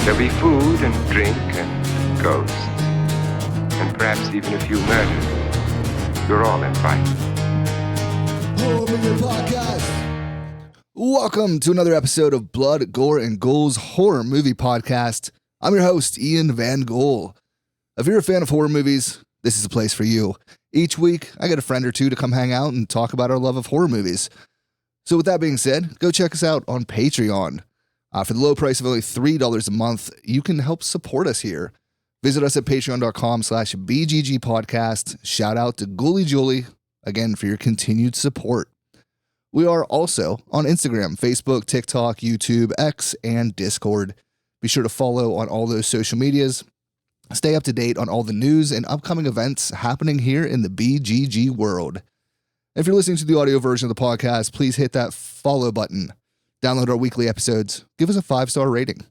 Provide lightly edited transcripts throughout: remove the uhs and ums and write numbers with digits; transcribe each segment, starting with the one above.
There'll be food and drink and ghosts, and perhaps even a few murders. You're all invited. Horror Movie Podcast. Welcome to another episode of Blood, Gore, and Ghouls Horror Movie Podcast. I'm your host, Ian Van Gool. If you're a fan of horror movies, this is a place for you. Each week, I get a friend or two to come hang out and talk about our love of horror movies. So with that being said, go check us out on Patreon. For the low price of only $3 a month, you can help support us here. Visit us at patreon.com/BGG podcast. Shout out to Ghoulie Julie, again, for your continued support. We are also on Instagram, Facebook, TikTok, YouTube, X, and Discord. Be sure to follow on all those social medias. Stay up to date on all the news and upcoming events happening here in the BGG world. If you're listening to the audio version of the podcast, please hit that follow button. Download our weekly episodes. Give us a 5-star rating.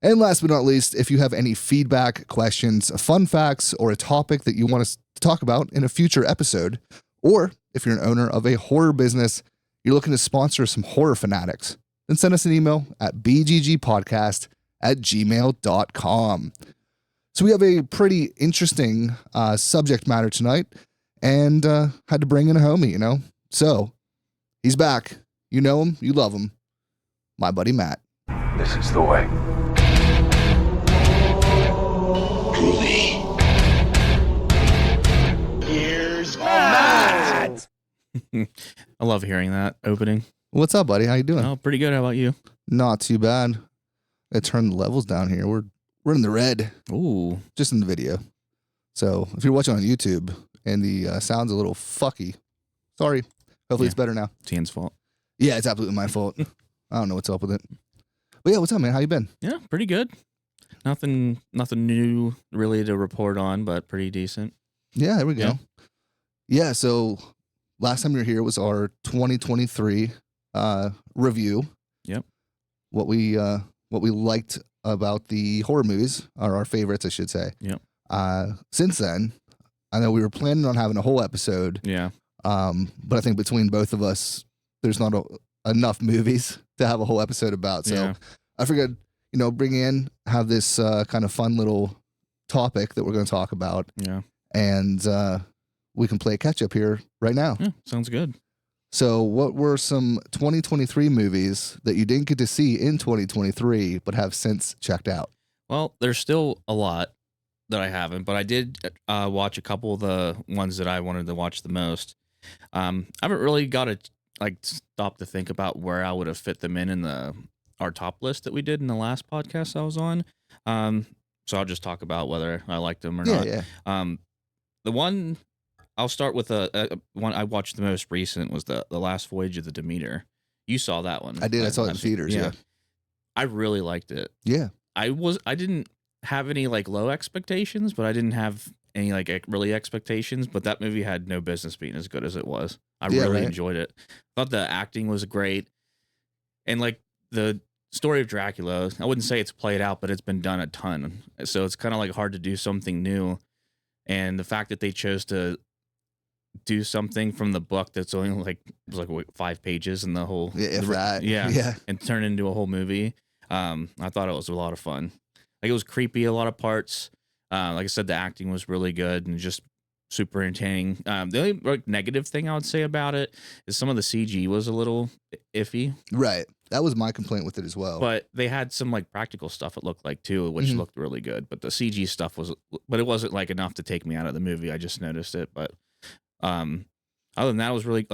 And last but not least, if you have any feedback, questions, fun facts, or a topic that you want us to talk about in a future episode, or if you're an owner of a horror business, you're looking to sponsor some horror fanatics, then send us an email at bggpodcast@gmail.com. So we have a pretty interesting subject matter tonight, and had to bring in a homie, So, he's back. You know him, you love him. My buddy Matt. This is the way. Groovy. Here's Matt. I love hearing that opening. What's up, buddy? How you doing? Oh, pretty good. How about you? Not too bad. I turned the levels down here. We're in the red, Ooh. just in the video. So if you're watching on YouTube and the sound's a little fucky, sorry. Hopefully it's better now. It's Ian's fault. Yeah, it's absolutely my fault. I don't know what's up with it. But yeah, what's up, man? How you been? Yeah, pretty good. Nothing new really to report on, but pretty decent. Yeah, there we go. Yeah. Yeah, so last time you were here was our 2023 review. Yep. What we liked about the horror movies, or our favorites, I should say. Yep. Since then, I know we were planning on having a whole episode. Yeah. But I think between both of us, there's not enough movies to have a whole episode about. So Yeah. I figured, have this kind of fun little topic that we're going to talk about. Yeah. And we can play catch up here right now. Yeah. Sounds good. So what were some 2023 movies that you didn't get to see in 2023 but have since checked out? Well, there's still a lot that I haven't, but I did watch a couple of the ones that I wanted to watch the most. I haven't really got to stop to think about where I would have fit them in our top list that we did in the last podcast I was on. So I'll just talk about whether I liked them or not. Yeah. The one I'll start with one I watched the most recent was the last Voyage of the Demeter. You saw that one. I did. I saw it in theaters. Yeah. I really liked it. Yeah. I didn't have any low expectations, but I didn't have any really expectations, but that movie had no business being as good as it was. I really enjoyed it. Thought the acting was great. And the story of Dracula, I wouldn't say it's played out, but it's been done a ton. So it's kind of hard to do something new. And the fact that they chose to do something from the book that's only 5 pages in the whole and turn it into a whole movie. I thought it was a lot of fun. It was creepy a lot of parts. Like I said, the acting was really good and just super entertaining. The only negative thing I would say about it is some of the CG was a little iffy. Right. That was my complaint with it as well. But they had some practical stuff it looked like too, which looked really good. But the CG stuff but it wasn't enough to take me out of the movie. I just noticed it. But other than that, it was really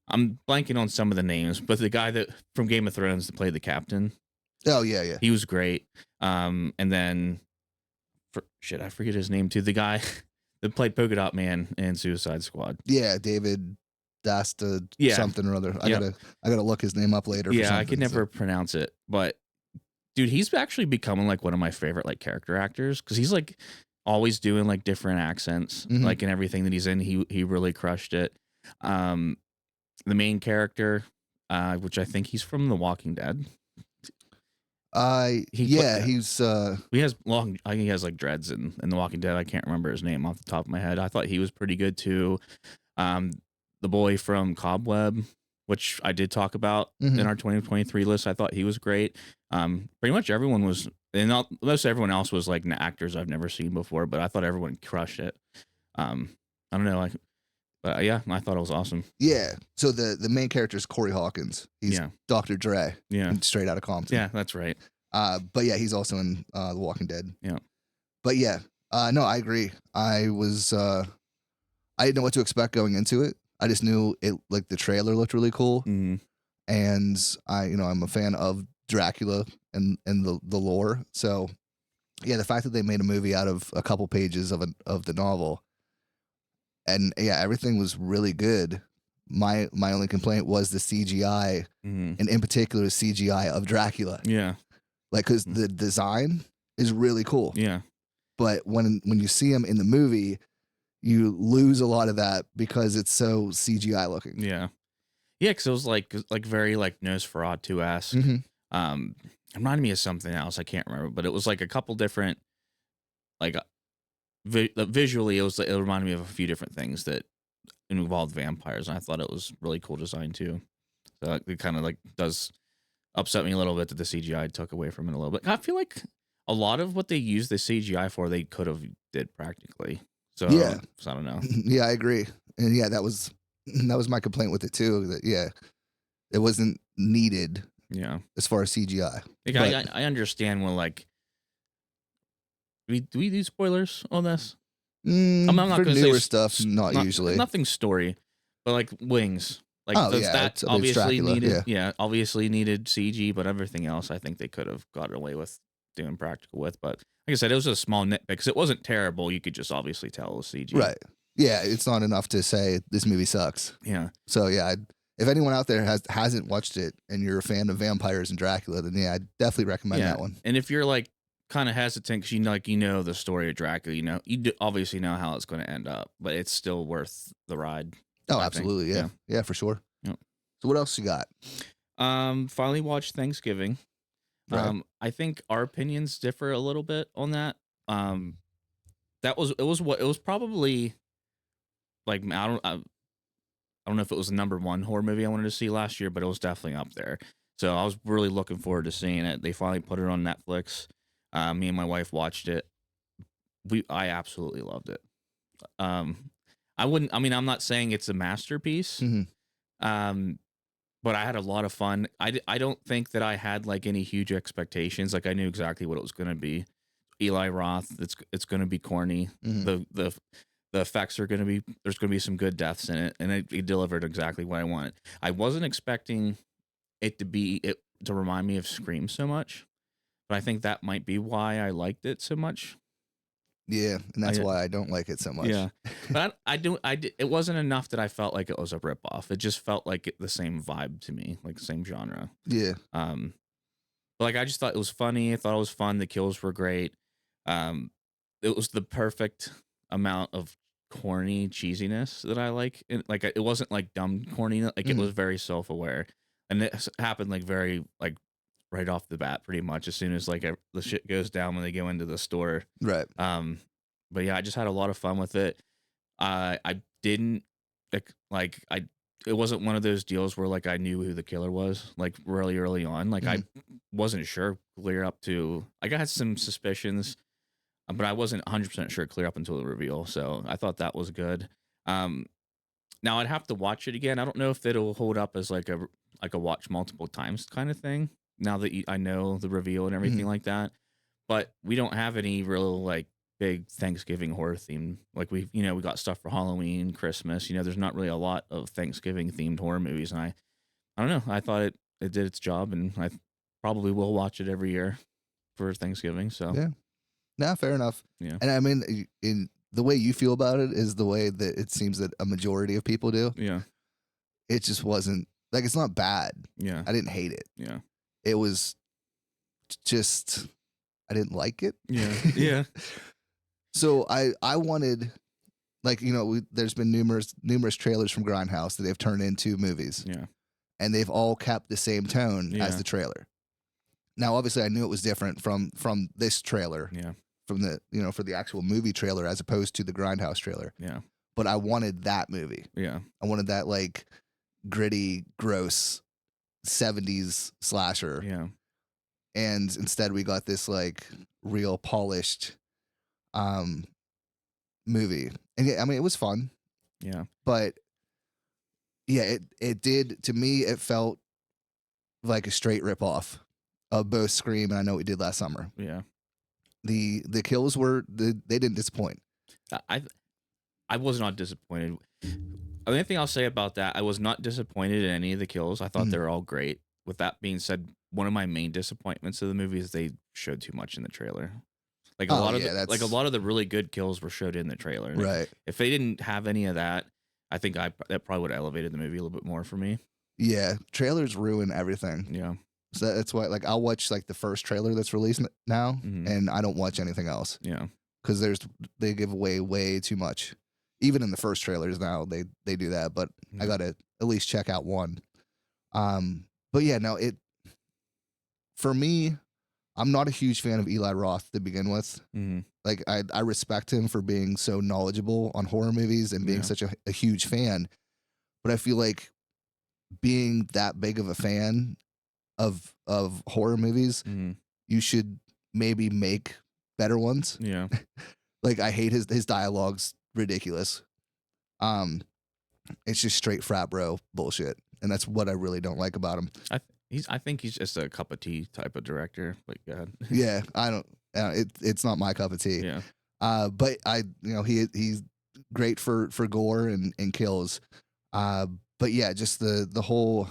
I'm blanking on some of the names, but the guy that from Game of Thrones that played the captain. Oh yeah. He was great. And then I forget his name too. The guy that played Polka Dot Man in Suicide Squad. Yeah, David Dasta something or other. I gotta look his name up later. Yeah, I could never pronounce it, but dude, he's actually becoming one of my favorite character actors because he's always doing different accents, in everything that he's in. He really crushed it. The main character, which I think he's from The Walking Dead. He has long. I think he has dreads in The Walking Dead. I can't remember his name off the top of my head. I thought he was pretty good too. The boy from Cobweb, which I did talk about Mhm. in our 2023 list. I thought he was great. Pretty much everyone was, and most everyone else was like actors I've never seen before, but I thought everyone crushed it. I don't know, like, but yeah, I thought it was awesome. Yeah. So the main character is Corey Hawkins. He's Yeah. Dr. Dre. Yeah. in Straight Outta Compton. Yeah, that's right. But yeah, he's also in The Walking Dead. Yeah. But yeah, no, I agree. I didn't know what to expect going into it. I just knew it, like, the trailer looked really cool, Mhm. and I'm a fan of Dracula and the lore. So yeah, the fact that they made a movie out of a couple pages of the novel, and yeah, everything was really good. My only complaint was the CGI, Mhm. and in particular the CGI of Dracula. Yeah. Like, because the design is really cool, Yeah. but when you see him in the movie, you lose a lot of that because it's so CGI looking. Yeah. Yeah, because it was like very like Nosferatu-esque. Mhm. It reminded me of something else. I can't remember, but it was like a couple different, like, visually, it reminded me of a few different things that involved vampires, and I thought it was really cool design too. So it kind of like does upset me a little bit that the CGI took away from it a little bit. I feel like a lot of what they used the CGI for, they could have did practically. So Yeah. so I don't know. Yeah, I agree. And yeah, that was my complaint with it too. That yeah, it wasn't needed Yeah, as far as CGI. like, But- I understand when, like, do we do spoilers on this? I'm not for gonna say newer stuff, not usually. nothing story, but like wings. Like, Oh, does yeah, that it's obviously Dracula, needed? yeah. Obviously needed CG, but everything else, I think they could have gotten away with doing practical with. But like I said, it was a small nitpick because it wasn't terrible. You could just obviously tell it was CG. Right. Yeah, it's not enough to say this movie sucks. Yeah. So yeah, if anyone out there hasn't watched it and you're a fan of vampires and Dracula, then yeah, I definitely recommend Yeah. that one. And if you're like kind of hesitant because you know the story of Dracula, you obviously know how it's going to end up, but it's still worth the ride. Oh, I think. absolutely, yeah. Yeah, for sure. Yep. So what else you got? Finally watched Thanksgiving. Right. I think our opinions differ a little bit on that. It was probably like, I don't know if it was the number one horror movie I wanted to see last year, but it was definitely up there. So I was really looking forward to seeing it. They finally put it on Netflix. Me and my wife watched it. I absolutely loved it. I'm not saying it's a masterpiece. Mhm. But I had a lot of fun. I don't think that I had like any huge expectations. Like, I knew exactly what it was going to be. Eli Roth. It's going to be corny. Mhm. The effects are going to be, there's going to be some good deaths in it, and it delivered exactly what I wanted. I wasn't expecting it to remind me of Scream so much, but I think that might be why I liked it so much. Yeah, and that's why I don't like it so much. Yeah, but it wasn't enough that I felt like it was a ripoff. It just felt like the same vibe to me, like the same genre. Yeah. But like, I just thought it was funny. I thought it was fun. The kills were great. It was the perfect amount of corny cheesiness that I like. Like, it wasn't like dumb corny. Like, it was very self-aware, and it happened like very like right off the bat, pretty much as soon as like the shit goes down when they go into the store. Right. But yeah, I just had a lot of fun with it. I didn't like I. It wasn't one of those deals where like I knew who the killer was like really early on. Like, I wasn't sure clear up to. Like, I had some suspicions, but I wasn't 100% sure clear up until the reveal. So I thought that was good. Now I'd have to watch it again. I don't know if it'll hold up as like a watch multiple times kind of thing. Now that I know the reveal and everything like that, but we don't have any real like big Thanksgiving horror theme. Like, we got stuff for Halloween, Christmas. There's not really a lot of Thanksgiving themed horror movies, and I don't know. I thought it did its job, and I probably will watch it every year for Thanksgiving. So Yeah. Nah, fair enough. Yeah. And I mean, in the way you feel about it is the way that it seems that a majority of people do. Yeah. It just wasn't like, it's not bad. Yeah. I didn't hate it. Yeah. It was just, I didn't like it. Yeah. Yeah. So I wanted, like, there's been numerous trailers from Grindhouse that they've turned into movies. Yeah. And they've all kept the same tone Yeah. as the trailer. Now, obviously, I knew it was different from this trailer. Yeah. From the, for the actual movie trailer as opposed to the Grindhouse trailer. Yeah. But I wanted that movie. Yeah. I wanted that, like, gritty, gross 70s slasher. Yeah. And instead we got this like real polished movie. And yeah, I mean, it was fun, Yeah. but yeah, it did, to me, it felt like a straight ripoff of both Scream and I Know What We Did Last Summer. Yeah. The kills they didn't disappoint. I was not disappointed. The only thing I'll say about that, I was not disappointed in any of the kills. I thought they were all great. With that being said, one of my main disappointments of the movie is they showed too much in the trailer. Like a lot of the really good kills were showed in the trailer. And Right. If they didn't have any of that, I think that probably would have elevated the movie a little bit more for me. Yeah, trailers ruin everything. Yeah. So that's why, like, I'll watch like the first trailer that's released now, and I don't watch anything else. Yeah. Because they give away way too much. Even in the first trailers now, they do that. But I gotta at least check out one. But yeah, no, for me, I'm not a huge fan of Eli Roth to begin with. Like, I respect him for being so knowledgeable on horror movies and being such a huge fan. But I feel like being that big of a fan of horror movies, you should maybe make better ones. Yeah. Like, I hate his dialogue's ridiculous. It's just straight frat bro bullshit, and that's what I really don't like about him. I think he's just a cup of tea type of director. Like, God. Yeah, I don't. It's not my cup of tea. Yeah. But he's great for gore and kills. But yeah, just the whole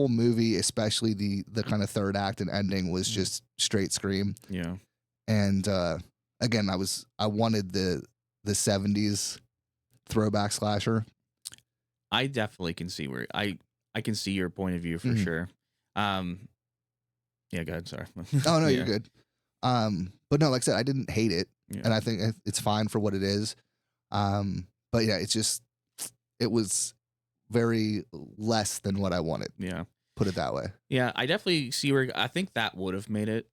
movie, especially the kind of third act and ending, was just straight Scream. Yeah. And again, I wanted the 70s throwback slasher. I definitely can see where I can see your point of view for sure. Yeah, go ahead. Sorry. Oh no, Yeah. you're good. But no, like I said, I didn't hate it, Yeah. and I think it's fine for what it is. But yeah, it was very less than what I wanted. Yeah. Put it that way. Yeah, I definitely see where I think that would have made it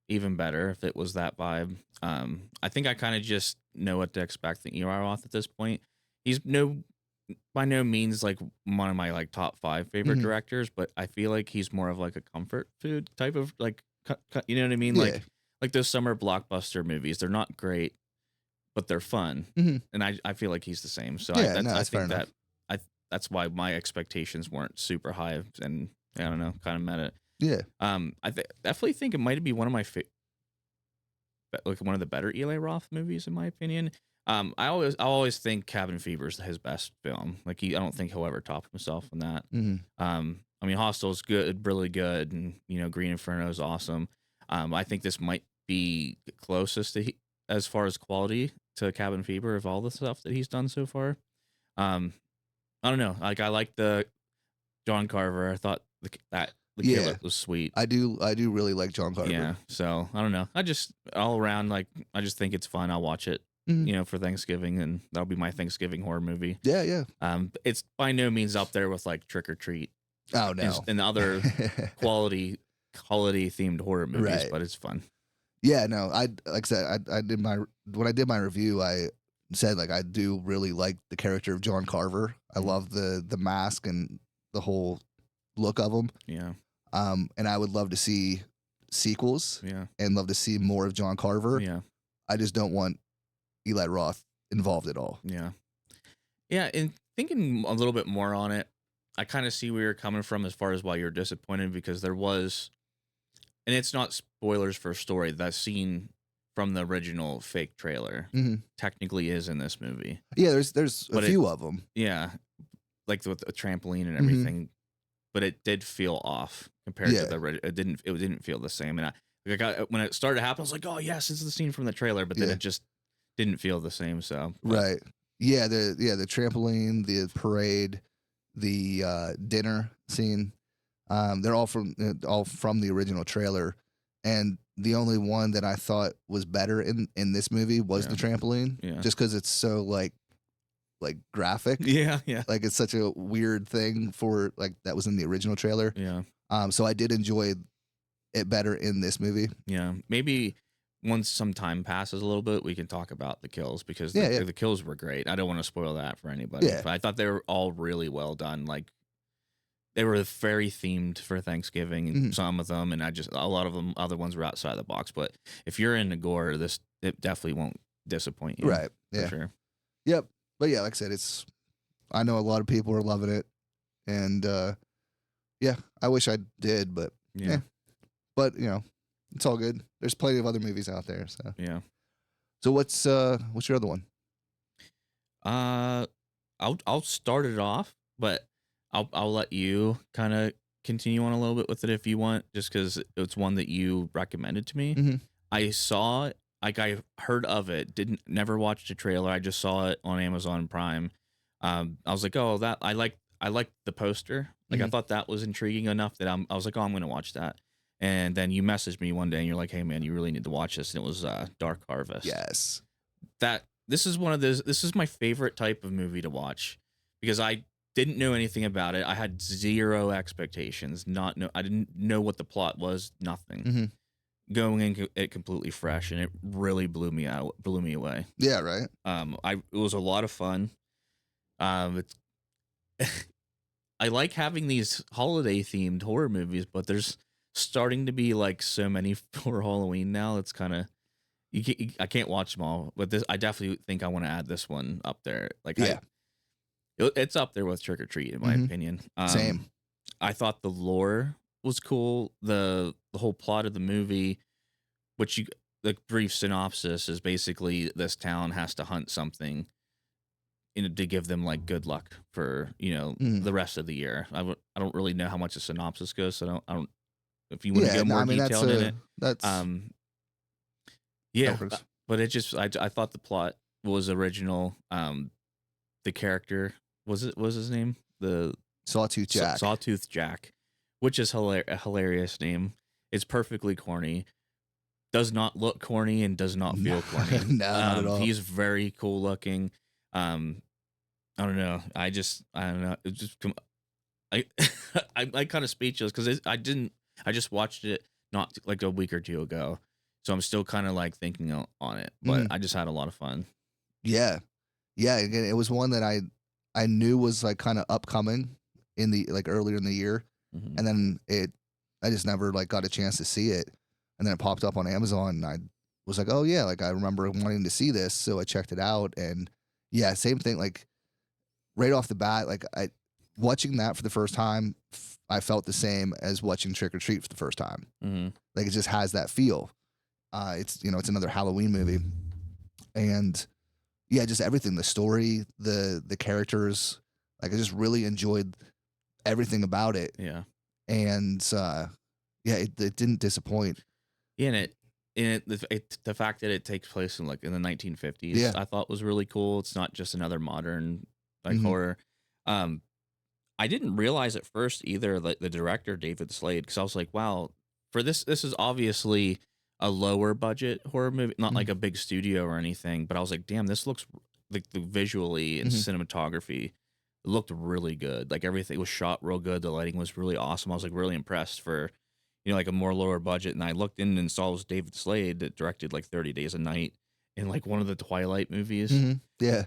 even better if it was that vibe. I think I kind of just know what to expect in Eli Roth at this point. He's by no means like one of my like top 5 favorite directors, but I feel like he's more of like a comfort food type of like, you know what I mean? Yeah. Like those summer blockbuster movies, they're not great, but they're fun. And I feel like he's the same. So Yeah, I fair think enough. that's why my expectations weren't super high, and I don't know, kind of met it. Yeah. I definitely think it might be one of my like one of the better Eli Roth movies in my opinion. I always think Cabin Fever is his best film. Like I don't think he'll ever top himself in that. I mean, Hostel's good, really good, and Green Inferno is awesome. I think this might be closest to as far as quality to Cabin Fever of all the stuff that he's done so far. I don't know. Like I like the John Carver. I thought the killer was sweet. I do really like John Carver. Yeah. So I don't know. I just all around like I just think it's fun. I'll watch it. For Thanksgiving, and that'll be my Thanksgiving horror movie. Yeah, yeah. It's by no means up there with like Trick or Treat. Oh no. And other quality themed horror movies, Right. but it's fun. Yeah, no. Like I said, when I did my review, I said like I do really like the character of John Carver. I love the mask and the whole look of him. Yeah. And I would love to see sequels. Yeah. And love to see more of John Carver. Yeah. I just don't want Eli Roth involved at all. Yeah. Yeah. And thinking a little bit more on it, I kind of see where you're coming from as far as why you're disappointed, because there was, and it's not spoilers for a story, that scene from the original fake trailer technically is in this movie. Yeah, there's a few of them. Yeah. Like with a trampoline and everything, but it did feel off compared to the it didn't feel the same. And when it started to happen, I was like, oh yes, this is the scene from the trailer, but then it just didn't feel the same. So right. Yeah, the trampoline, the parade, the dinner scene, they're all from the original trailer, and the only one that I thought was better in this movie was the trampoline, just because it's so like graphic. Yeah. Like it's such a weird thing for like that was in the original trailer. Yeah. So I did enjoy it better in this movie. Yeah. Maybe once some time passes a little bit, we can talk about the kills because Yeah, the kills were great. I don't want to spoil that for anybody. Yeah. But I thought they were all really well done. Like they were very themed for Thanksgiving, and some of them, and a lot of them, other ones were outside the box. But if you're into gore, it definitely won't disappoint you. Right. Yeah. For sure. Yep. But yeah, like I said, I know a lot of people are loving it, and yeah, I wish I did, but Yeah. But it's all good. There's plenty of other movies out there. So Yeah. So what's your other one? I'll start it off, but I'll let you kind of continue on a little bit with it if you want, just because it's one that you recommended to me. Mm-hmm. I saw it, like I heard of it, never watched a trailer. I just saw it on Amazon Prime. I was like, oh, that I like the poster. Like I thought that was intriguing enough that I was like, oh, I'm gonna watch that. And then you messaged me one day and you're like, hey man, you really need to watch this. And it was Dark Harvest. Yes. This is one of those. This is my favorite type of movie to watch because I didn't know anything about it. I had zero expectations. I didn't know what the plot was. Nothing. Mm-hmm. Going in it completely fresh, and it really blew me away. Yeah. Right. It was a lot of fun. It's I like having these holiday themed horror movies, but there's starting to be like so many for Halloween now. It's kind of I can't watch them all, but I definitely think I want to add this one up there. Like it's up there with Trick or Treat in my opinion. Same. I thought the lore was cool. The whole plot of the movie, the brief synopsis is basically this town has to hunt something to give them like good luck for the rest of the year. I don't really know how much the synopsis goes, so I don't. If you want to get more detailed in it, that's yeah. But it just I thought the plot was original. The character was his name the Sawtooth Jack. Sawtooth Jack, which is a hilarious name. It's perfectly corny. Does not look corny and does not feel corny. No, not at all. He's very cool looking. I don't know. I don't know. It just I kind of speechless because I just watched it not like a week or two ago, so I'm still kind of like thinking on it. But I just had a lot of fun. Yeah. Again, it was one that I knew was like kind of upcoming in the like earlier in the year, and then I just never like got a chance to see it, and then it popped up on Amazon, and I was like, oh yeah, like I remember wanting to see this, so I checked it out, and yeah, same thing. Like right off the bat, like watching that for the first time, I felt the same as watching Trick or Treat for the first time. Like it just has that feel. It's it's another Halloween movie, and yeah, just everything, the story, the characters, like I just really enjoyed everything about it. Yeah, and yeah, it didn't disappoint. Yeah, and the fact that it takes place in the 1950s, I thought was really cool. It's not just another modern horror. I didn't realize at first either, like the director David Slade, because I was like, wow, for this is obviously a lower budget horror movie, not like a big studio or anything, but I was like, damn, this looks like the visually and cinematography looked really good. Like everything was shot real good. The lighting was really awesome. I was like really impressed for like a more lower budget. And I looked in and saw it was David Slade that directed like 30 Days a Night and like one of the Twilight movies. Yeah.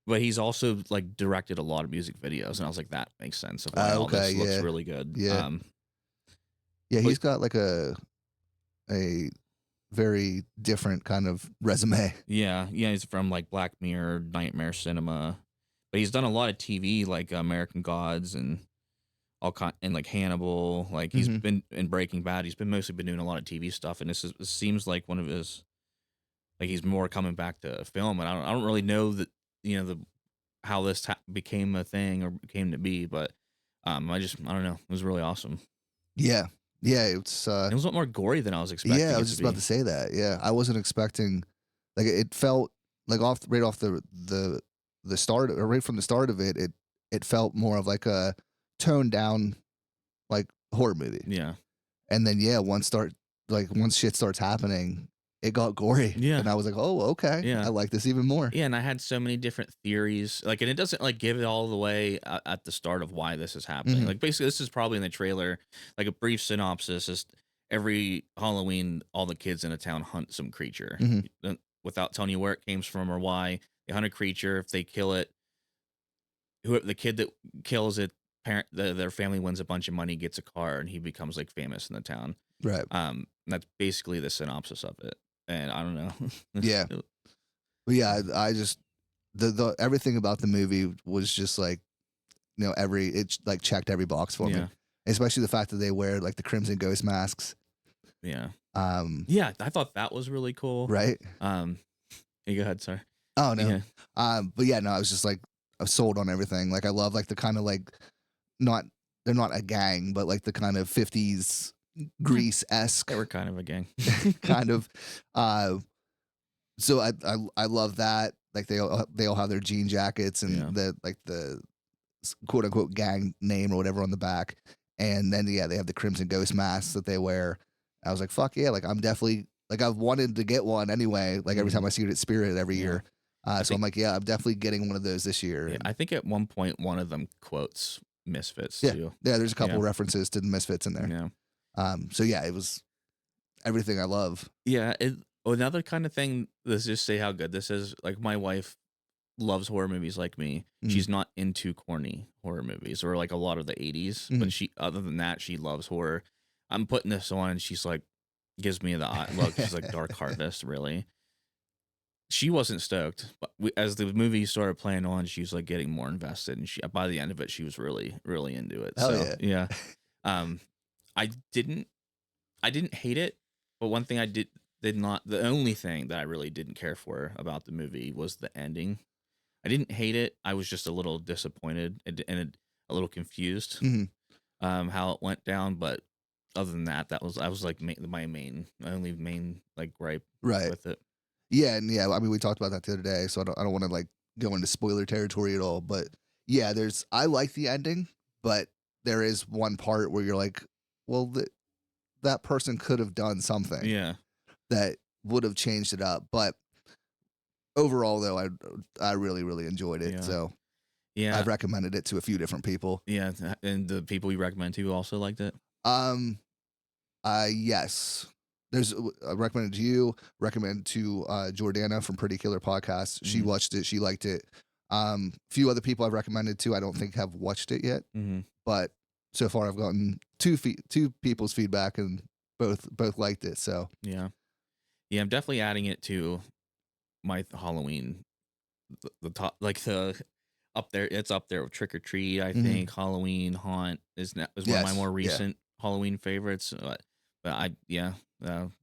But he's also like directed a lot of music videos, and I was like, that makes sense. Of why all this looks really good. Yeah. Yeah, he's got like a very different kind of resume. Yeah, he's from like Black Mirror, Nightmare Cinema, but he's done a lot of TV like American Gods and and like Hannibal. Like he's been in Breaking Bad. He's mostly been doing a lot of TV stuff, and this seems like one of his he's more coming back to film. And I don't really know that how this became a thing or came to be, but I don't know. It was really awesome. Yeah. It was a lot more gory than I was expecting. Yeah, I was just about to say that. Yeah, I wasn't expecting. Like it felt like right off the start, or right from the start of it, it felt more of like a toned down like horror movie. Yeah, and then once shit starts happening, it got gory. Yeah, and I was like, oh, okay. Yeah, I like this even more. Yeah, and I had so many different theories. Like, and it doesn't like give it all the way at the start of why this is happening. Like, basically, this is probably in the trailer. Like a brief synopsis is every Halloween, all the kids in a town hunt some creature without telling you where it came from or why. They hunt a creature. If they kill it, the kid that kills it, their family wins a bunch of money, gets a car, and he becomes like famous in the town. Right. That's basically the synopsis of it. And I don't know. Yeah. But yeah, I just the everything about the movie was just like, it like checked every box for me. Especially the fact that they wear like the Crimson Ghost masks. Yeah. Yeah, I thought that was really cool. Right. You go ahead, sorry. Oh no. Yeah. But yeah, no, I was just like, I was sold on everything. Like I love like the kind of like they're not a gang, but like the kind of 50s Grease-esque. They were kind of a gang. kind of. So I love that. Like they all have their jean jackets and the quote unquote gang name or whatever on the back. And then they have the Crimson Ghost masks that they wear. I was like, fuck yeah, like I'm definitely like I've wanted to get one anyway, like every time I see it at Spirit every year. So I'm like, yeah, I'm definitely getting one of those this year. Yeah, I think at one point one of them quotes Misfits too. Yeah, there's a couple references to the Misfits in there. Yeah. So yeah, it was everything I love. Yeah, another kind of thing, let's just say how good this is. Like my wife loves horror movies like me. She's not into corny horror movies or like a lot of the 80s, but other than that, she loves horror. I'm putting this on and she's like, gives me the eye look. She's like, Dark Harvest, really? She wasn't stoked, but as the movie started playing on, she was like getting more invested, and by the end of it, she was really, really into it. Hell so yeah. I didn't hate it, but one thing I did not. The only thing that I really didn't care for about the movie was the ending. I didn't hate it. I was just a little disappointed and a little confused how it went down. But other than that, I was like my only main like gripe with it. Yeah, and I mean we talked about that the other day, so I don't want to like go into spoiler territory at all. But yeah, I like the ending, but there is one part where you're like, well, that person could have done something. Yeah. That would have changed it up. But overall, though, I really, really enjoyed it. Yeah. So yeah, I've recommended it to a few different people. Yeah, and the people you recommend to also liked it. Yes. There's recommended to you. Recommended to Jordana from Pretty Killer Podcast. She watched it. She liked it. Few other people I've recommended to. I don't think have watched it yet. But so far, I've gotten two people's feedback, and both liked it. So yeah, I'm definitely adding it to my Halloween. The top, like the up there, it's up there with Trick or Treat. I think Halloween Haunt is one of my more recent Halloween favorites. But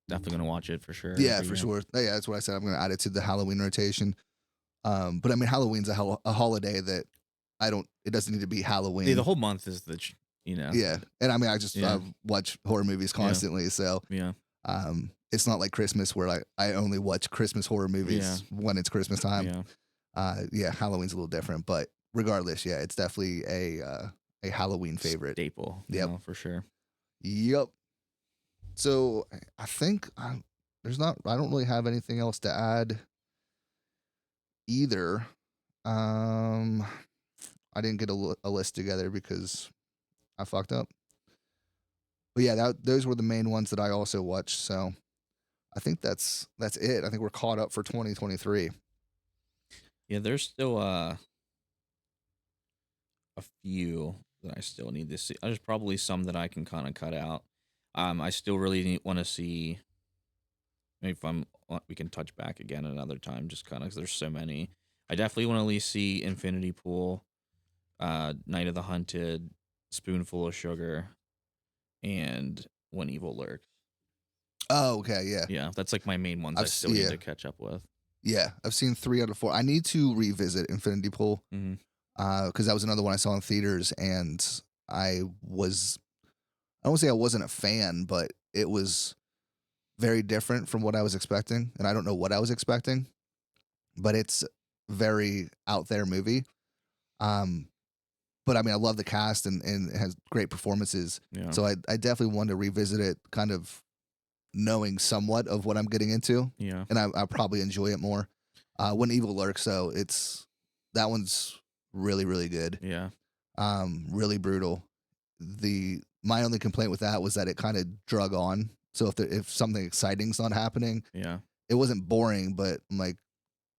definitely gonna watch it for sure. Yeah, for sure. Yeah, that's what I said. I'm gonna add it to the Halloween rotation. But I mean, Halloween's a holiday that it doesn't need to be Halloween. Yeah, the whole month is Yeah, and I mean, I watch horror movies constantly, so yeah. It's not like Christmas where I only watch Christmas horror movies when it's Christmas time. Yeah. Halloween's a little different, but regardless, yeah, it's definitely a Halloween favorite staple. Yep, for sure. Yep. So I think I don't really have anything else to add either. I didn't get a list together because I fucked up. But yeah, those were the main ones that I also watched. So I think that's it. I think we're caught up for 2023. Yeah, there's still a few that I still need to see. There's probably some that I can kind of cut out. I still really want to see. Maybe we can touch back again another time, just kind of because there's so many. I definitely want to at least see Infinity Pool, Night of the Hunted, Spoonful of Sugar, and When Evil Lurks. Oh, okay, yeah. Yeah, that's like my main ones I still need to catch up with. Yeah, I've seen 3 out of 4. I need to revisit Infinity Pool because that was another one I saw in theaters, and I won't say I wasn't a fan, but it was very different from what I was expecting, and I don't know what I was expecting, but it's very out there movie. But I mean, I love the cast and it has great performances. Yeah. So I definitely want to revisit it, kind of knowing somewhat of what I'm getting into. Yeah. And I probably enjoy it more. When Evil Lurks, though, that one's really, really good. Yeah. Really brutal. my only complaint with that was that it kind of drug on. So if something exciting's not happening, Yeah. it wasn't boring, but I'm like,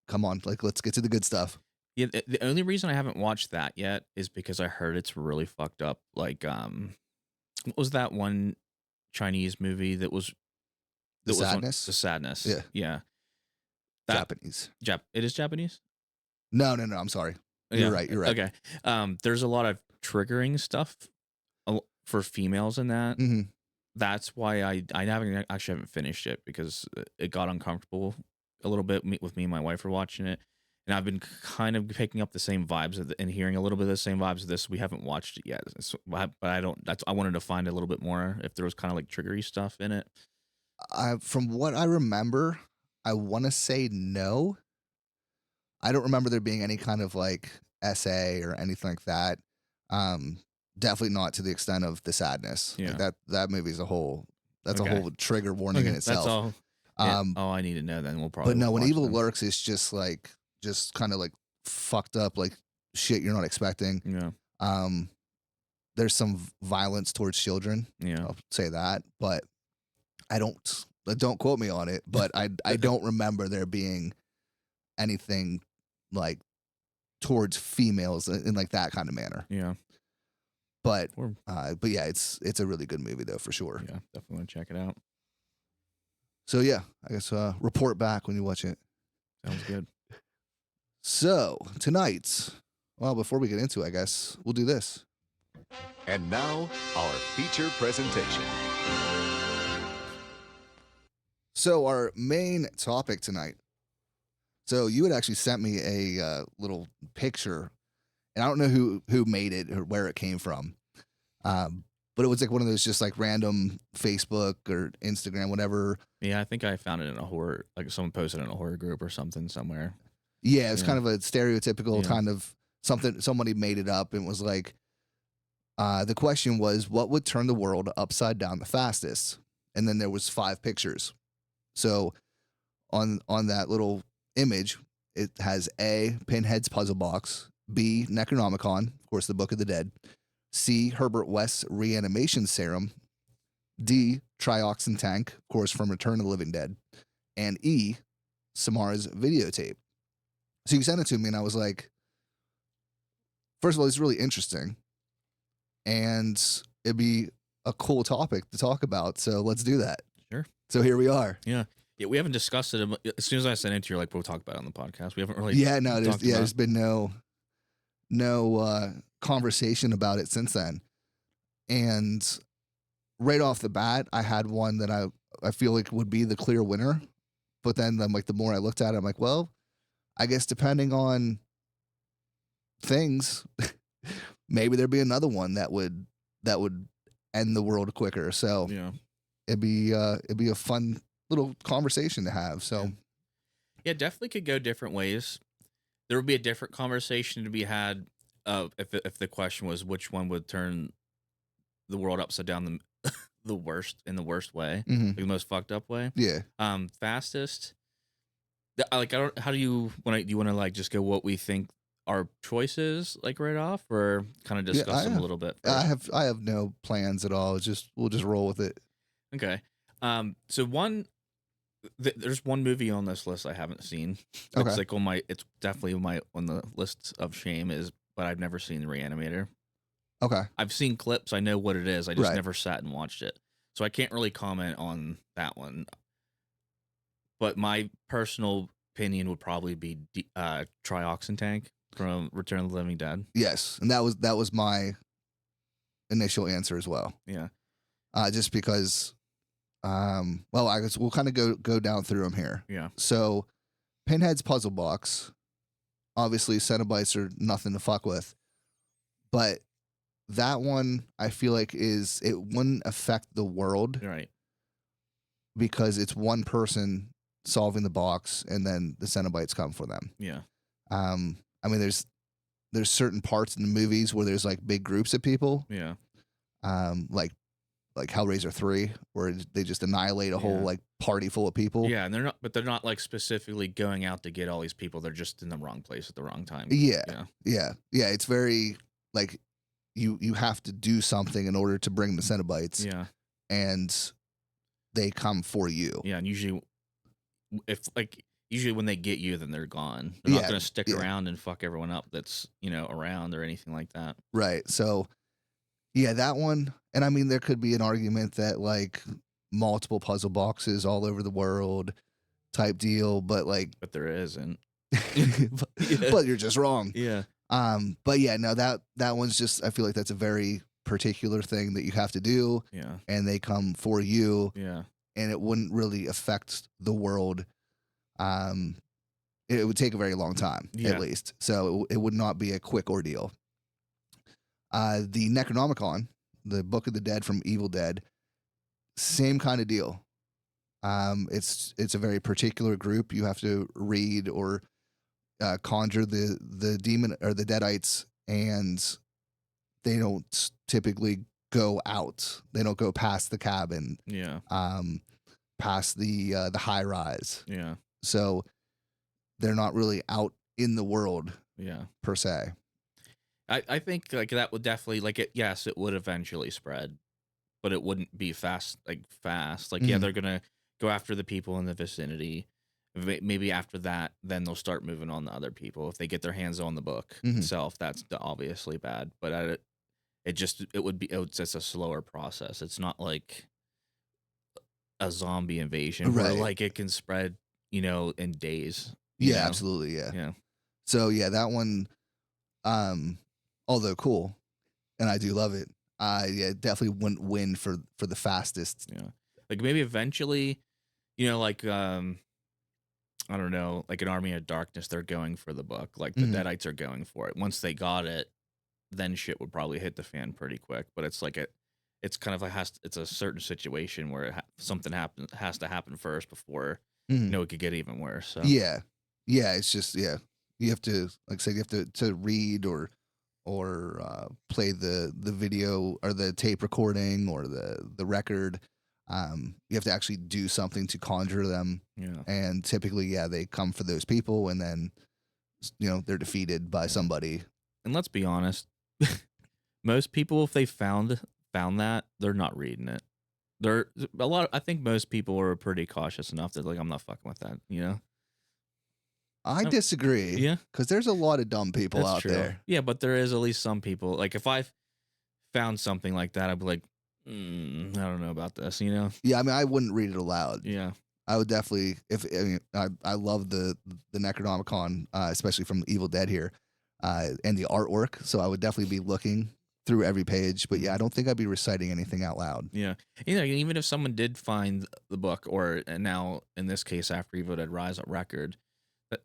come on, like let's get to the good stuff. Yeah, the only reason I haven't watched that yet is because I heard it's really fucked up. Like, what was that one Chinese movie that was The that was Sadness? The Sadness. Yeah. Yeah. Japanese. It is Japanese? No, I'm sorry. You're right. Okay. There's a lot of triggering stuff for females in that. Mm-hmm. That's why I haven't finished it, because it got uncomfortable a little bit with me and my wife were watching it, and I've been kind of picking up the same vibes and hearing a little bit of the same vibes of this. We haven't watched it yet, but I wanted to find a little bit more if there was kind of like triggery stuff in it. From what I remember, I want to say no. I don't remember there being any kind of like essay or anything like that. Definitely not to the extent of The Sadness. Yeah. Like that movie's a whole. That's Okay. a whole trigger warning in itself. That's all. Yeah, all I need to know. Then we'll probably. But no, when watch evil them. lurks, it's just kind of like fucked up, like shit you're not expecting. Yeah. There's some violence towards children. Yeah. I'll say that, but don't quote me on it. But I don't remember there being anything like towards females in like that kind of manner. Yeah. But yeah, it's a really good movie though, for sure. Yeah, definitely want to check it out. So yeah, I guess report back when you watch it. Sounds good. So tonight, well, before we get into it, I guess we'll do this. And now, our feature presentation. So our main topic tonight. So you had actually sent me a little picture, and I don't know who made it or where it came from, but it was like one of those just like random Facebook or Instagram, whatever. Yeah, I think I found it in a horror, like someone posted in a horror group or something somewhere. Yeah, it's kind of a stereotypical Yeah. kind of something. Somebody made it up and was like, the question was, what would turn the world upside down the fastest? And then there was 5 pictures. So on that little image, it has A, Pinhead's puzzle box, B, Necronomicon, of course, the Book of the Dead, C, Herbert West's reanimation serum, D, Trioxin tank, of course, from Return of the Living Dead, and E, Samara's videotape. So you sent it to me, and I was like, first of all, it's really interesting, and it'd be a cool topic to talk about, so let's do that. Sure. So here we are. Yeah, we haven't discussed it. As soon as I sent it to you, like, we'll talk about it on the podcast. We haven't really. Yeah, no, talked about there's been no conversation about it since then. And right off the bat, I had one that I feel like would be the clear winner. But then I'm like, the more I looked at it, I'm like, well, I guess depending on things, maybe there'd be another one that would end the world quicker. So Yeah. it'd be a fun little conversation to have. So Yeah, definitely could go different ways. There would be a different conversation to be had if the question was which one would turn the world upside down the worst in the worst way, mhm. like the most fucked up way. Yeah. Fastest. Like, I don't. How do you want to? Do you want to like just go what we think our choices like right off, or kind of discuss them a little bit? First? I have no plans at all. We'll just roll with it. Okay. So there's one movie on this list I haven't seen. Okay. It's like it's definitely on the list of shame but I've never seen The Reanimator. Okay. I've seen clips. I know what it is. I just Right. never sat and watched it. So I can't really comment on that one. But my personal opinion would probably be Trioxin tank from Return of the Living Dead. Yes, and that was my initial answer as well. Yeah. Just because, well, I guess we'll kind of go down through them here. Yeah. So, Pinhead's puzzle box, obviously Cenobites are nothing to fuck with, but that one I feel like it wouldn't affect the world Right. because it's one person solving the box and then the Cenobites come for them. Yeah. I mean, there's certain parts in the movies where there's like big groups of people. Yeah. Like Hellraiser 3, where they just annihilate a whole Yeah. like party full of people. Yeah, and they're not like specifically going out to get all these people. They're just in the wrong place at the wrong time. Yeah. Yeah. Yeah. Yeah. It's very like you have to do something in order to bring the Cenobites, Yeah. and they come for you. Yeah. And usually, usually when they get you, then they're gone. They're not going to stick around and fuck everyone up that's, around or anything like that. Right. So, yeah, that one. And I mean, there could be an argument that like multiple puzzle boxes all over the world type deal, but there isn't. but you're just wrong. Yeah. But yeah, no, that one's just, I feel like that's a very particular thing that you have to do. Yeah. And they come for you. Yeah. And it wouldn't really affect the world. It would take a very long time, at least. So it would not be a quick ordeal. The Necronomicon, the Book of the Dead from Evil Dead, same kind of deal. It's a very particular group. You have to read or conjure the demon or the deadites, and they don't typically go out. They don't go past the cabin. Yeah. Past the high rise. Yeah. So they're not really out in the world. Yeah. Per se. I think that would definitely yes, it would eventually spread, but it wouldn't be fast. Yeah, they're gonna go after the people in the vicinity. Maybe after that, then they'll start moving on to other people. If they get their hands on the book itself, that's obviously bad. But it's just a slower process. It's not like a zombie invasion where it can spread, in days. Yeah, absolutely. Yeah. Yeah. So yeah, that one, although cool, and I do love it. Yeah, definitely wouldn't win for the fastest. Yeah. Maybe eventually, I don't know, like an Army of Darkness, they're going for the book. Like the Deadites are going for it. Once they got it, then shit would probably hit the fan pretty quick. But it's it's kind of it's a certain situation where something has to happen first before it could get even worse. So. Yeah, it's just you have to, like I said, you have to read or play the video or the tape recording or the record. You have to actually do something to conjure them. Yeah. And typically, they come for those people, and then they're defeated by somebody. And let's be honest, most people, if they found that, they're not reading it. I think most people are pretty cautious enough that I'm not fucking with that, I disagree. Yeah. Because there's a lot of dumb people out there. Yeah, but there is at least some people. Like if I found something like that, I'd be like, I don't know about this, Yeah, I mean, I wouldn't read it aloud. Yeah. I would definitely, I love the Necronomicon, especially from Evil Dead here, and the artwork. So I would definitely be looking through every page. But yeah, I don't think I'd be reciting anything out loud. Yeah. Even if someone did find the book, or now in this case, after Evil Dead Rise record,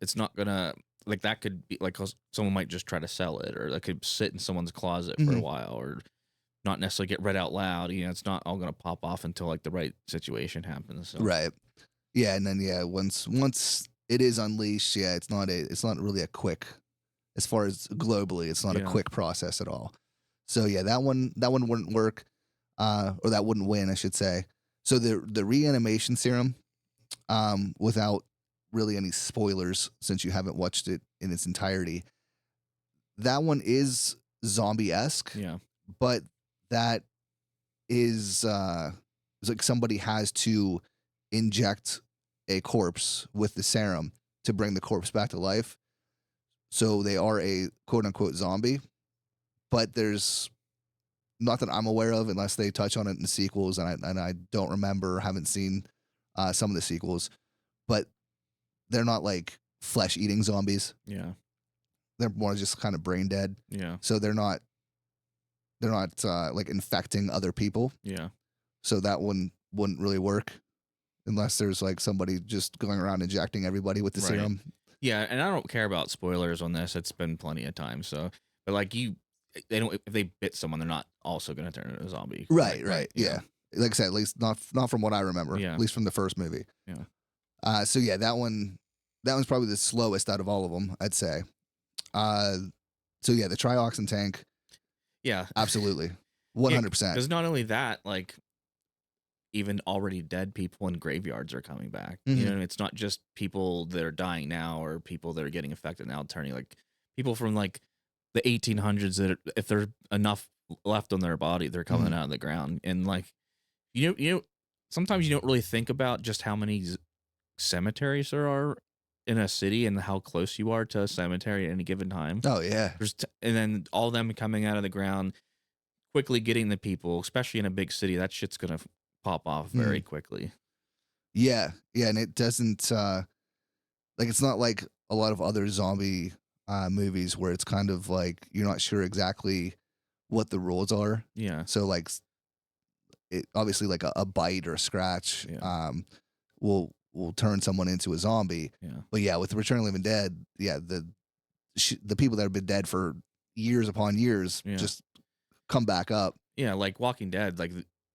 it's not gonna, that could be someone might just try to sell it, or that could sit in someone's closet for a while, or not necessarily get read out loud. It's not all gonna pop off until the right situation happens. So. Right. Yeah, and then once it is unleashed, it's not really a quick, as far as globally, it's not a quick process at all. So yeah, that one wouldn't work, or that wouldn't win, I should say. So the reanimation serum, without really any spoilers, since you haven't watched it in its entirety, that one is zombie-esque. Yeah. But that is it's like somebody has to inject a corpse with the serum to bring the corpse back to life. So they are a quote unquote zombie, but there's not that I'm aware of, unless they touch on it in the sequels, and I don't remember, haven't seen some of the sequels, but they're not like flesh eating zombies. Yeah. They're more just kind of brain dead. Yeah. So they're not like infecting other people. Yeah. So that one wouldn't really work unless there's like somebody just going around injecting everybody with the serum. Yeah, and I don't care about spoilers on this. It's been plenty of time. So, but if they bit someone, they're not also going to turn into a zombie. Right. Yeah. Like I said, at least not from what I remember. Yeah. At least from the first movie. Yeah. So yeah, that one's probably the slowest out of all of them, I'd say. So yeah, the trioxin tank. Yeah. Absolutely. 100%. Because not only that, even already dead people in graveyards are coming back. It's not just people that are dying now or people that are getting affected now turning, people from the 1800s that if there are enough left on their body. They're coming out of the ground, and like sometimes you don't really think about just how many cemeteries there are in a city and how close you are to a cemetery at any given time. Oh yeah. And then all them coming out of the ground, quickly getting the people, especially in a big city. That shit's gonna pop off very quickly. Yeah, and it doesn't like it's not like a lot of other zombie movies where it's kind of like you're not sure exactly what the rules are. Yeah. So like it obviously like a bite or a scratch will turn someone into a zombie. Yeah. But yeah, with Return of the Living Dead, yeah, the people that have been dead for years upon years just come back up. Yeah, like Walking Dead, like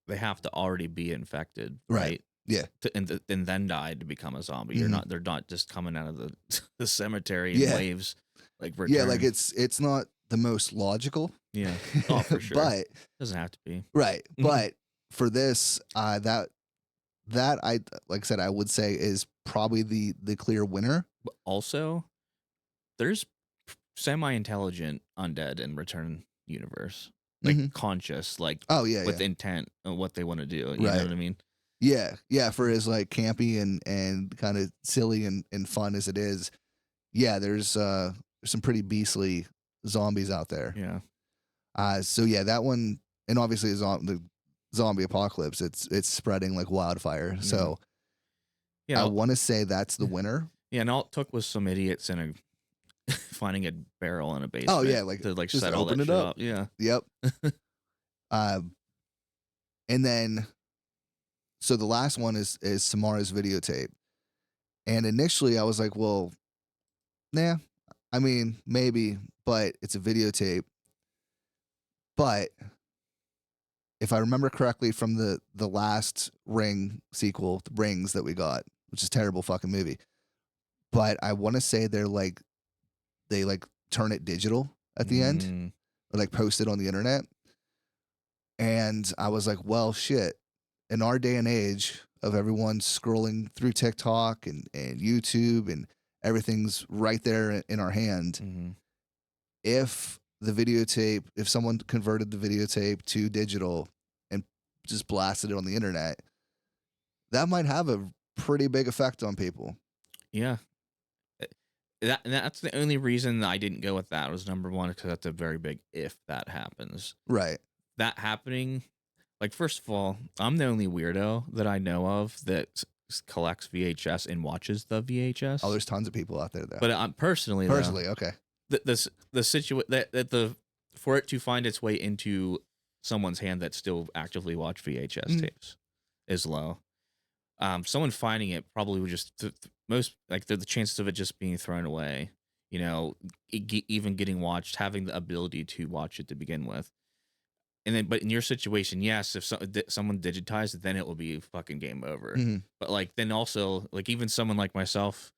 they have to already be infected, right? Yeah. And then die to become a zombie. They're not just coming out of the cemetery in waves. Like Return. Yeah, like it's not the most logical. Yeah. Oh, for sure. But doesn't have to be. Right. But for this, that I like I said, I would say is probably the clear winner. But also, there's semi-intelligent undead in Return universe. Like conscious, like with intent on what they want to do. You know what I mean? Yeah. Yeah. For as like campy and kind of silly and fun as it is. Yeah, there's some pretty beastly zombies out there. Yeah. So yeah, that one, and obviously the zombie apocalypse, it's spreading like wildfire. Yeah. So I want to say that's the winner. Yeah, and all it took was some idiots in a finding a barrel in a basement. Oh yeah, like to like just set all open that it shit up. up. Yeah. Yep. And then so the last one is Samara's videotape. And initially I was like, well, nah, I mean, maybe, but it's a videotape. But if I remember correctly from the last Ring sequel, the Rings that we got, which is a terrible fucking movie. But I want to say they turn it digital at the end, or like post it on the internet. And I was like, well, shit. In our day and age of everyone scrolling through TikTok and YouTube and everything's right there in our hand, if someone converted the videotape to digital and just blasted it on the internet, that might have a pretty big effect on people. Yeah. That's the only reason I didn't go with that was number one, because that's a very big if that happens. Right. That happening, like, first of all, I'm the only weirdo that I know of that collects VHS and watches the VHS. Oh, there's tons of people out there though. But personally, okay. The situation that for it to find its way into someone's hand that still actively watch VHS tapes is low. Someone finding it probably would just the chances of it just being thrown away, even getting watched, having the ability to watch it to begin with. And then, but in your situation, yes, if someone digitized it, then it will be fucking game over. But like, then also, like, even someone like myself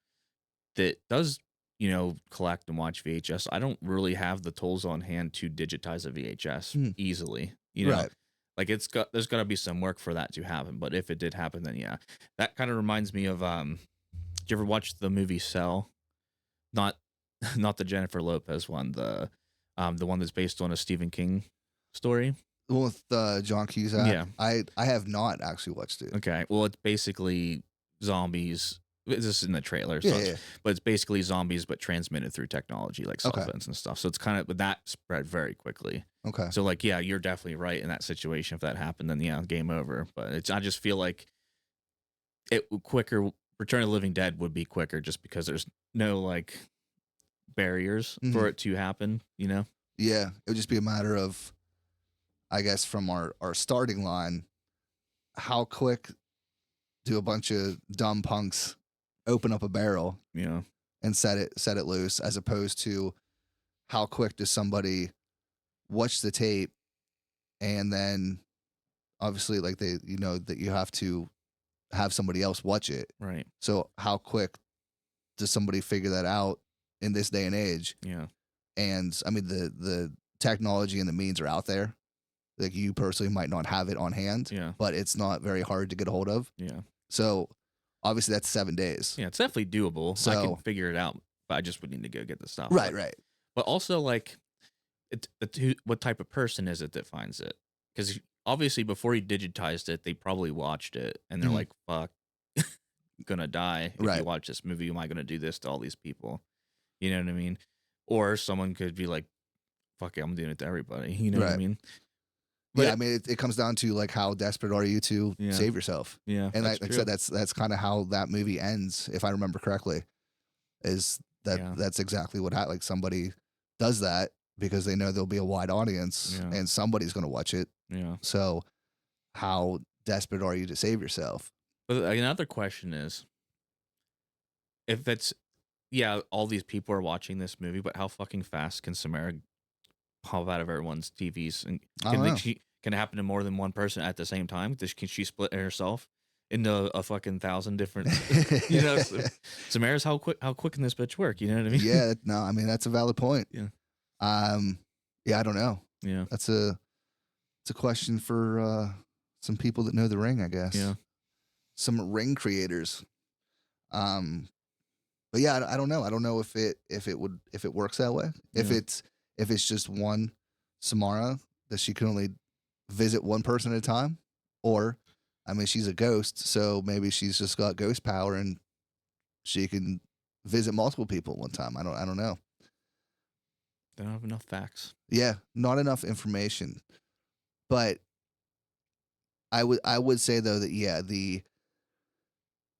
that does, collect and watch VHS, I don't really have the tools on hand to digitize a VHS easily. Right. Like there's got to be some work for that to happen. But if it did happen, then yeah, that kind of reminds me of, did you ever watch the movie Cell? Not the Jennifer Lopez one, the one that's based on a Stephen King story. The one with John Cusack. Yeah. I have not actually watched it. Okay. Well, it's basically zombies. This is in the trailer. So but it's basically zombies, but transmitted through technology like cell phones and stuff. So it's kind of, but that spread very quickly. Okay. So like, yeah, you're definitely right in that situation. If that happened, then yeah, game over. But I just feel like it quicker. Return of the Living Dead would be quicker just because there's no like barriers for it to happen, Yeah. It would just be a matter of, I guess, from our starting line, how quick do a bunch of dumb punks open up a barrel and set it loose, as opposed to how quick does somebody watch the tape and then obviously like that you have to have somebody else watch it. Right. So how quick does somebody figure that out in this day and age? Yeah. And I mean, the technology and the means are out there. Like, you personally might not have it on hand, but it's not very hard to get a hold of. Yeah. So obviously that's 7 days. Yeah, it's definitely doable. So I can figure it out, but I just would need to go get the stuff. Right. But also, like, what type of person is it that finds it? Because obviously before he digitized it, they probably watched it and they're Mhm. like, "Fuck, gonna die if Right. you watch this movie. Am I gonna do this to all these people?" You know what I mean? Or someone could be like, "Fuck it, I'm doing it to everybody." You know what I Right. mean? Yeah, But I mean, it comes down to like how desperate are you to Yeah. save yourself, yeah, and that's like I true. said, that's kind of how that movie ends, if I remember correctly. Is that Yeah. that's exactly what like somebody does that because they know there'll be a wide audience Yeah. and somebody's going to watch it. Yeah. So, how desperate are you to save yourself? But another question is, if it's all these people are watching this movie, but how fucking fast can Samara pop out of everyone's TVs? And I don't know. can it happen to more than one person at the same time? Can she split herself into a fucking 1,000 different? You know, Samara's how quick can this bitch work? You know what I mean? Yeah, no, I mean that's a valid point. Yeah. Yeah, I don't know. Yeah. It's a question for some people that know the ring, I guess. Yeah. Some ring creators. But yeah, I don't know. I don't know if it works that way. If Yeah. it's just one Samara that she can only visit one person at a time, or I mean she's a ghost, so maybe she's just got ghost power and she can visit multiple people at one time. I don't know. They don't have enough facts. Yeah, not enough information. But I would say though that yeah,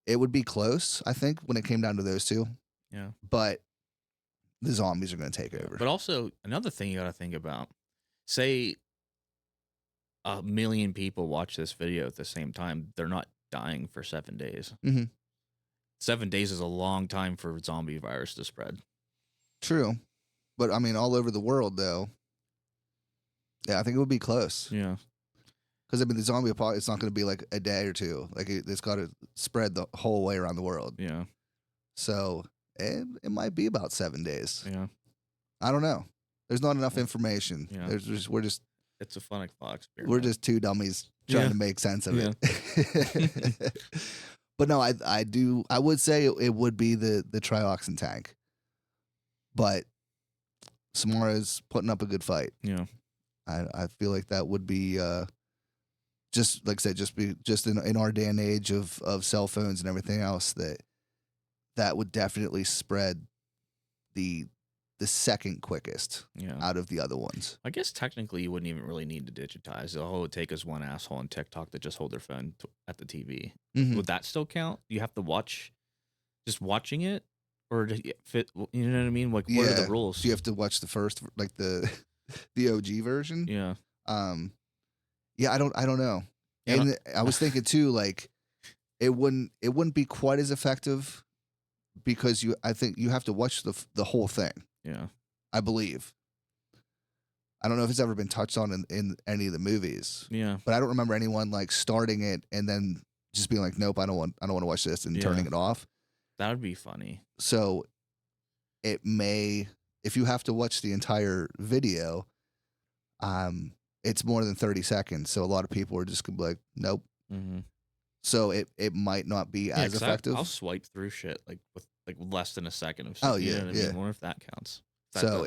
it would be close, I think, when it came down to those two. Yeah. But the zombies are going to take over. But also another thing you got to think about, say 1 million people watch this video at the same time, they're not dying for 7 days. Mhm. 7 days is a long time for zombie virus to spread. True. But I mean, all over the world, though. Yeah, I think it would be close. Yeah. Because I mean, the zombie apocalypse, it's not going to be like a day or two. Like it's got to spread the whole way around the world. Yeah. So it might be about 7 days. Yeah. I don't know. There's not enough information. Yeah. It's a fun thought experiment. We're just two dummies trying Yeah. to make sense of Yeah. it. But no, I would say it would be the trioxin tank. But Samara's putting up a good fight. Yeah. I feel like that would be just like I said, just in our day and age of cell phones and everything else, that would definitely spread the second quickest Yeah. out of the other ones. I guess technically you wouldn't even really need to digitize. All it would take is one asshole on TikTok that just hold their phone at the TV. Mhm. Would that still count? You have to just watching it, or does it fit? You know what I mean? Like, what are the rules? Do you have to watch the first, like the OG version? Yeah. Yeah, I don't know. Yeah, And I was thinking too, like it wouldn't be quite as effective because I think you have to watch the whole thing. Yeah. I believe. I don't know if it's ever been touched on in any of the movies, Yeah. but I don't remember anyone like starting it and then just being like, nope, I don't want to watch this and turning it off. That would be funny. So it may, if you have to watch the entire video, it's more than 30 seconds. So a lot of people are just gonna be like, nope. Mm-hmm. So it might not be as effective. I'll swipe through shit with less than a second of. Oh, you yeah, know what I yeah. mean? I wonder if that counts. So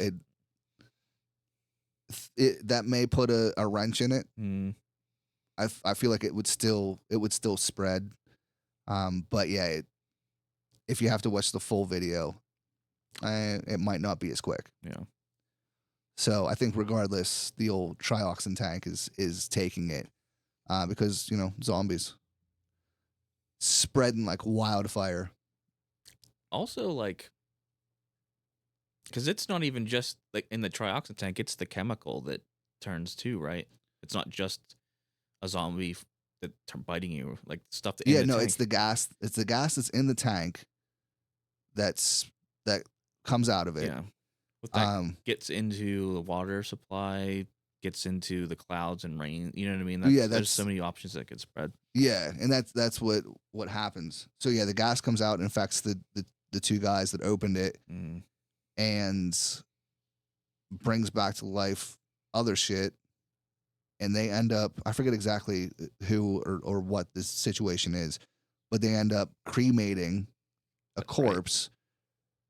that may put a wrench in it. Mm. I feel like it would still spread. But yeah, if you have to watch the full video, it might not be as quick. Yeah. So I think regardless, the old trioxin tank is taking it because zombies spreading like wildfire. Also, like, because it's not even just like in the trioxin tank; it's the chemical that turns too, right? It's not just a zombie that biting you, like stuff that. It's the gas. It's the gas that's in the tank. That comes out of it. Yeah. That gets into the water supply, gets into the clouds and rain. You know what I mean? There's so many options that could spread. Yeah, and that's what happens. So yeah, the gas comes out and infects the two guys that opened it, and brings back to life other shit, and they end up, I forget exactly who or what this situation is, but they end up cremating a corpse,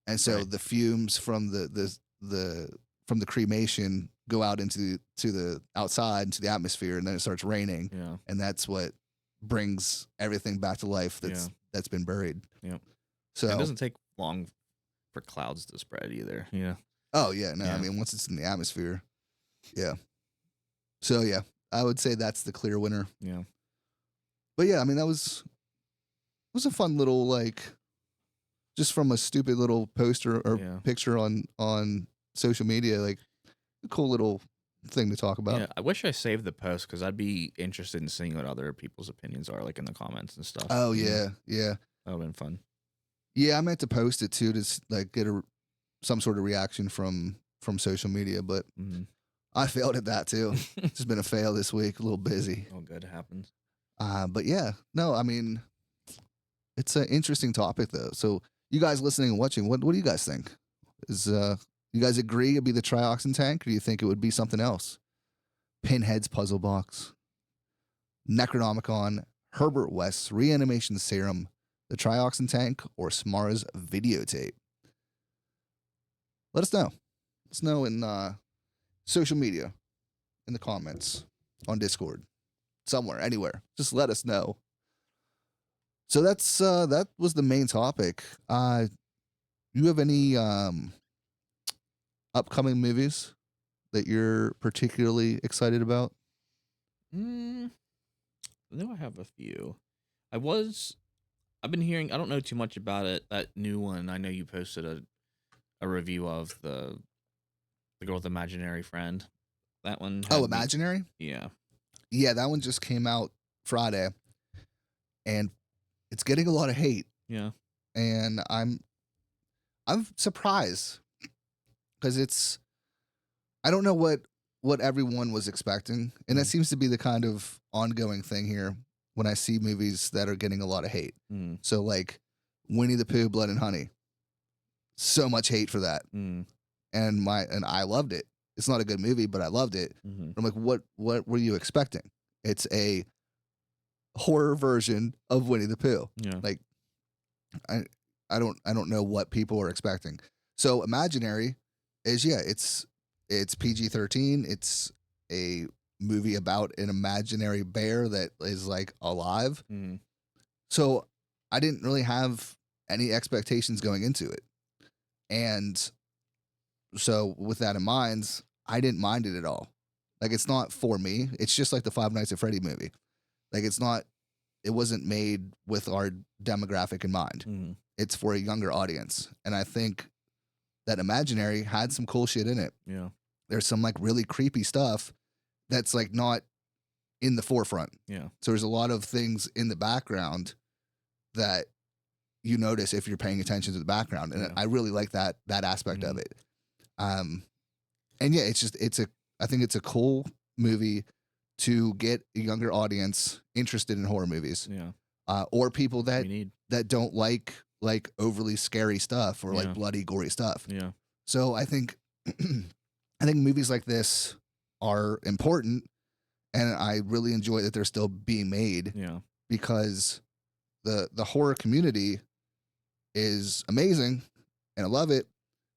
and so the fumes from the cremation go out into the outside, into the atmosphere, and then it starts raining. Yeah. And that's what brings everything back to life that's been buried. Yeah. So it doesn't take long for clouds to spread either. Yeah. Oh yeah, no, Yeah. I mean once it's in the atmosphere. Yeah. So yeah, I would say that's the clear winner. Yeah. But yeah, I mean that was a fun little like just from a stupid little poster or picture on social media, like a cool little thing to talk about. Yeah, I wish I saved the post because I'd be interested in seeing what other people's opinions are, like in the comments and stuff. Oh yeah, yeah. That would have been fun. Yeah, I meant to post it too to like get some sort of reaction from social media, but I failed at that too. It's just been a fail this week, a little busy. Oh, good, it happens. But yeah, no, I mean, it's an interesting topic though. So you guys listening and watching, what do you guys think? Is you guys agree it'd be the trioxin tank, or do you think it would be something else? Pinhead's puzzle box, Necronomicon, Herbert West's reanimation serum, the trioxin tank, or Samara's videotape? Let us know. Let us know in social media, in the comments, on Discord, somewhere, anywhere. Just let us know. So that's that was the main topic. You have any upcoming movies that you're particularly excited about? I know I have a few. I've been hearing, I don't know too much about it, that new one. I know you posted a review of the girl with imaginary friend. That one. Oh, Imaginary? Yeah. Yeah, that one just came out Friday, and it's getting a lot of hate. Yeah. And I'm surprised because I don't know what everyone was expecting, and that seems to be the kind of ongoing thing here when I see movies that are getting a lot of hate. So like Winnie the Pooh, Blood and Honey, so much hate for that, and I loved it. It's not a good movie, but I loved it. I'm like, what were you expecting? It's a horror version of Winnie the Pooh. Yeah. Like I don't know what people are expecting. So Imaginary is it's PG-13. It's a movie about an imaginary bear that is like alive. So I didn't really have any expectations going into it. And so with that in mind, I didn't mind it at all. Like it's not for me. It's just like the Five Nights at Freddy movie. Like it wasn't made with our demographic in mind. It's for a younger audience. And I think that Imaginary had some cool shit in it. Yeah. There's some like really creepy stuff that's like not in the forefront. Yeah. So there's a lot of things in the background that you notice if you're paying attention to the background. And I really like that aspect of it. And yeah, I think it's a cool movie to get a younger audience interested in horror movies. Yeah. Or people that don't like overly scary stuff or like bloody, gory stuff. Yeah. So I think movies like this are important, and I really enjoy that they're still being made. Yeah. Because the horror community is amazing and I love it,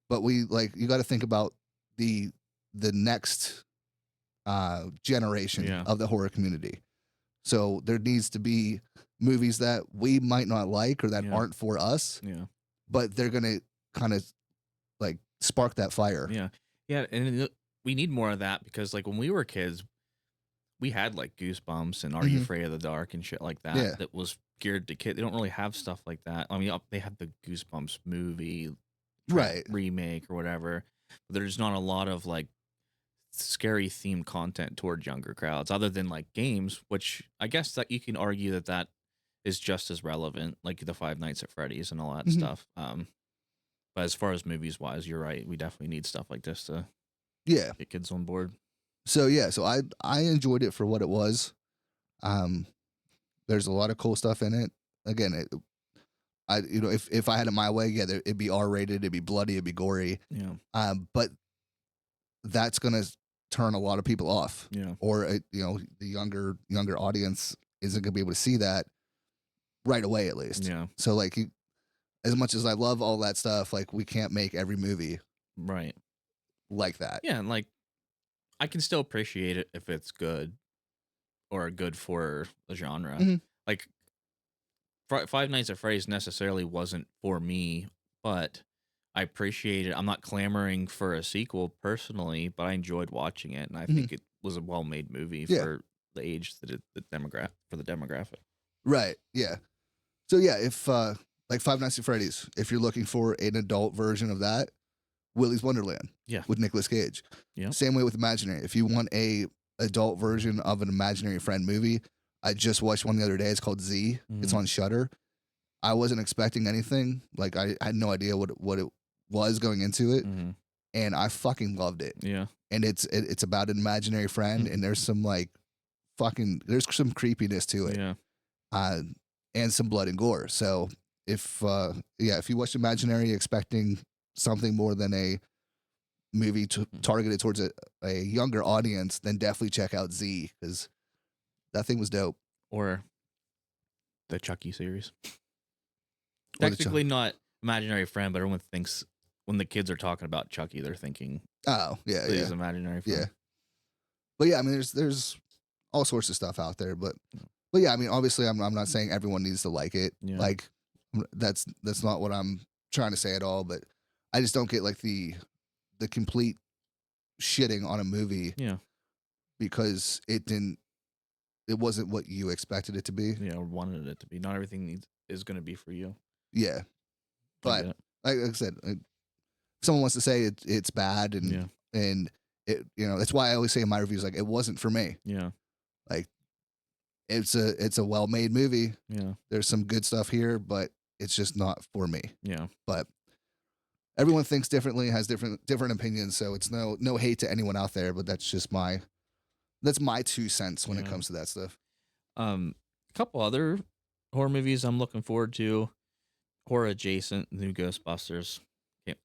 but you got to think about the next generation of the horror community. So there needs to be movies that we might not like or that aren't for us. Yeah. But they're going to kind of like spark that fire. Yeah. Yeah. And we need more of that because like when we were kids, we had like Goosebumps and Are You Afraid of the Dark and shit like that. Yeah. That was geared to kids. They don't really have stuff like that. I mean, they had the Goosebumps movie, remake or whatever. But there's not a lot of like scary themed content towards younger crowds other than like games, which I guess that you can argue that is just as relevant, like the Five Nights at Freddy's and all that stuff. But as far as movies wise, you're right. We definitely need stuff like this to get kids on board. So I enjoyed it for what it was. There's a lot of cool stuff in it. Again, if I had it my way, it'd be R-rated, it'd be bloody, it'd be gory. Yeah. But that's gonna turn a lot of people off. Yeah. Or the younger audience isn't gonna be able to see that right away, at least. Yeah. So like, as much as I love all that stuff, like we can't make every movie right like that. Yeah, and like I can still appreciate it if it's good or good for the genre. Mhm. Like Five Nights at Freddy's necessarily wasn't for me, but I appreciate it. I'm not clamoring for a sequel personally, but I enjoyed watching it, and I Mhm. think it was a well-made movie Yeah. for the age that the demographic. Right. Yeah. So yeah, if like Five Nights at Freddy's, if you're looking for an adult version of that, Willy's Wonderland. Yeah. With Nicolas Cage. Yep. Same way with Imaginary. If you want a adult version of an imaginary friend movie, I just watched one the other day. It's called Z. It's on Shudder. I wasn't expecting anything. Like I had no idea what it was going into it, and I fucking loved it. Yeah. And it's about an imaginary friend, and there's some there's some creepiness to it. Yeah. And some blood and gore. So if you watch Imaginary expecting something more than a movie targeted towards a younger audience, then definitely check out Z, because that thing was dope. Or the Chucky series. Or the Technically not imaginary friend, but everyone thinks when the kids are talking about Chucky, they're thinking Oh yeah, it yeah, is imaginary friend. yeah. But yeah, I mean, there's all sorts of stuff out there, but yeah, I mean, obviously, I'm not saying everyone needs to like it. Yeah. Like that's not what I'm trying to say at all. But I just don't get like the complete shitting on a movie. Yeah. Because it wasn't what you expected it to be. Yeah, or wanted it to be. Not everything is going to be for you. Yeah. But like I said, if someone wants to say it's bad and it, that's why I always say in my reviews, like, it wasn't for me. Yeah. Like it's a well-made movie. Yeah. There's some good stuff here, but it's just not for me. Yeah. But everyone thinks differently, has different opinions, so it's no hate to anyone out there, but that's just my 2 cents when it comes to that stuff. A couple other horror movies I'm looking forward to. Horror adjacent, new Ghostbusters.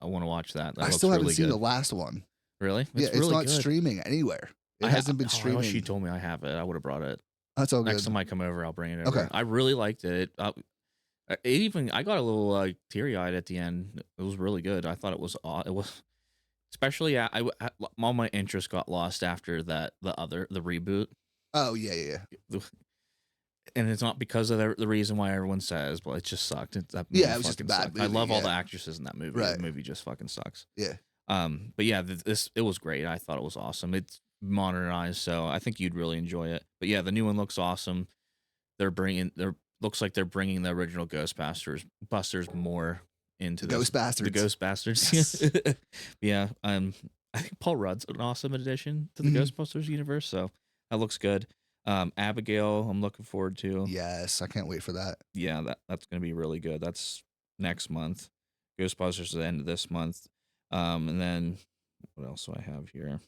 I want to watch that. I still haven't seen the last one. Really? It's really not good. streaming anywhere. It hasn't been streaming. I wish you told me I have it. I would have brought it. That's all good. Next time I come over, I'll bring it over. Okay. I really liked it. I got a little teary-eyed at the end. It was really good. I thought it was especially all my interest got lost after the reboot. Oh yeah. And it's not because of the reason why everyone says, but it just sucked. It was just a bad movie. I love all the actresses in that movie. Right. The movie just fucking sucks. Yeah. But yeah, it was great. I thought it was awesome. It's modernized, so I think you'd really enjoy it. But yeah, the new one looks awesome. Looks like they're bringing the original Ghostbusters more into the Ghostbusters. Yes. Yeah. I think Paul Rudd's an awesome addition to the Ghostbusters universe, so that looks good. Abigail, I'm looking forward to. Yes, I can't wait for that. Yeah, that's gonna be really good. That's next month. Ghostbusters is the end of this month. And then what else do I have here?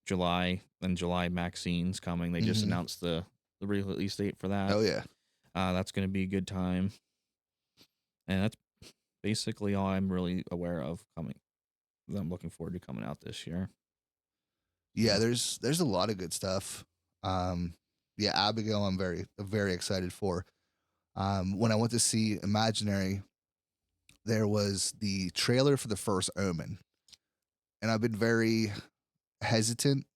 July Maxine's coming. They just announced the release date for that. Oh yeah. That's gonna be a good time. And that's basically all I'm really aware of coming. That I'm looking forward to coming out this year. Yeah, there's a lot of good stuff. Yeah, Abigail, I'm very, very excited for. When I went to see Imaginary, there was the trailer for the first Omen, and I've been very hesitant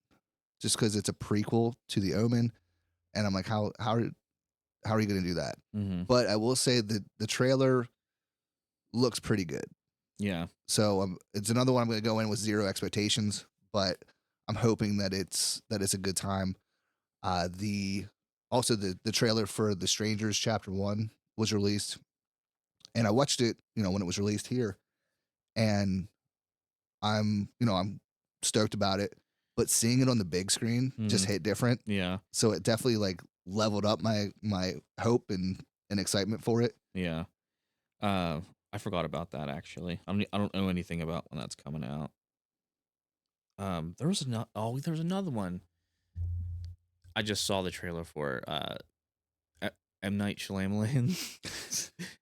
just because it's a prequel to the Omen, and I'm like, how are you going to do that? Mm-hmm. But I will say that the trailer looks pretty good. Yeah. So it's another one I'm going to go in with zero expectations, but I'm hoping that it's a good time. The trailer for The Strangers Chapter 1 was released, and I watched it, when it was released here, and I'm stoked about it, but seeing it on the big screen just hit different. Yeah. So it definitely leveled up my hope and excitement for it. Yeah. I forgot about that actually. I don't know anything about when that's coming out. There was another one. I just saw the trailer for M. Night Shyamalan.